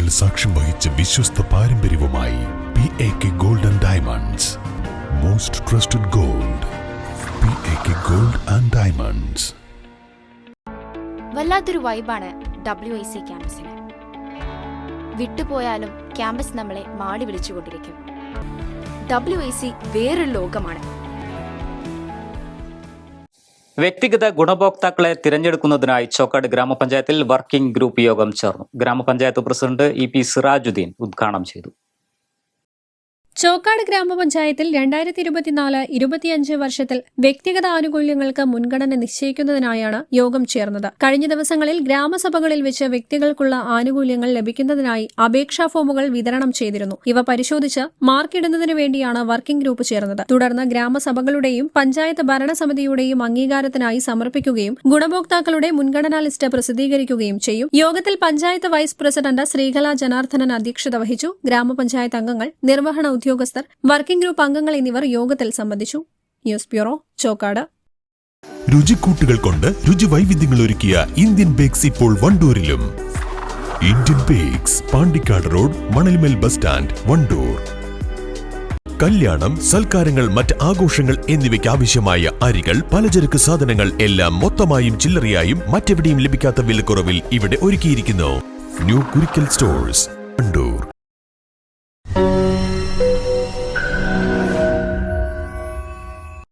വർഷങ്ങൾ സാക്ഷ്യം വഹിച്ച വിശ്വസ്ത പാരമ്പര്യവുമായി PAK Gold and Diamonds. Most trusted gold. PAK Gold and Diamonds. വല്ലാത്തൊരു വൈബാണ് WIC ക്യാമ്പസിന്. വിട്ടുപോയാലും ക്യാമ്പസ് നമ്മളെ മാടി വിളിച്ചുകൊണ്ടിരിക്കും. WIC വേറൊരു ലോകമാണ്. വ്യക്തിഗത ഗുണഭോക്താക്കളെ തിരഞ്ഞെടുക്കുന്നതിനായി ചോക്കാട് ഗ്രാമപഞ്ചായത്തിൽ വർക്കിംഗ് ഗ്രൂപ്പ് യോഗം ചേർന്നു. ഗ്രാമപഞ്ചായത്ത് പ്രസിഡന്റ് EP സിറാജുദ്ദീൻ ഉദ്ഘാടനം ചെയ്തു. ചോക്കാട് ഗ്രാമപഞ്ചായത്തിൽ 2024-25 വർഷത്തിൽ വ്യക്തിഗത ആനുകൂല്യങ്ങൾക്ക് മുൻഗണന നിശ്ചയിക്കുന്നതിനായാണ് യോഗം ചേർന്നത്. കഴിഞ്ഞ ദിവസങ്ങളിൽ ഗ്രാമസഭകളിൽ വെച്ച് വ്യക്തികൾക്കുള്ള ആനുകൂല്യങ്ങൾ ലഭിക്കുന്നതിനായി അപേക്ഷാ ഫോമുകൾ വിതരണം ചെയ്തിരുന്നു. ഇവ പരിശോധിച്ച് മാർക്കിടുന്നതിനു വേണ്ടിയാണ് വർക്കിംഗ് ഗ്രൂപ്പ് ചേർന്നത്. തുടർന്ന് ഗ്രാമസഭകളുടെയും പഞ്ചായത്ത് ഭരണസമിതിയുടെയും അംഗീകാരത്തിനായി സമർപ്പിക്കുകയും ഗുണഭോക്താക്കളുടെ മുൻഗണനാ ലിസ്റ്റ് പ്രസിദ്ധീകരിക്കുകയും ചെയ്യും. യോഗത്തിൽ പഞ്ചായത്ത് വൈസ് പ്രസിഡന്റ് ശ്രീകല ജനാർദ്ദനൻ അധ്യക്ഷത വഹിച്ചു. ഗ്രാമപഞ്ചായത്ത് അംഗങ്ങൾ, നിർവഹണ ഉദ്യോഗസ്ഥർ, വർക്കിംഗ് ഗ്രൂപ്പ് അംഗങ്ങൾ എന്നിവർ യോഗത്തിൽ സംബന്ധിച്ചു. News bureau, Chokkad. രുചിക്കൂട്ടുകൾ കൊണ്ട് രുചി വൈവിധ്യങ്ങൾ ഒരുക്കിയ ഇന്ത്യൻ ബേക്സ് ഇപ്പോൾ വണ്ടൂരിലും. Indian bakes, Pandikkad road, Manalmel bus stand, Wandoor. കല്യാണം, സൽക്കാരങ്ങൾ, മറ്റ് ആഘോഷങ്ങൾ എന്നിവയ്ക്ക് ആവശ്യമായ അരികൾ, പലചരക്ക് സാധനങ്ങൾ എല്ലാം മൊത്തമായും ചില്ലറയായും മറ്റെവിടെയും ലഭിക്കാത്ത വിലക്കുറവിൽ ഇവിടെ ഒരുക്കിയിരിക്കുന്നു. New Kurikkal stores, Wandoor.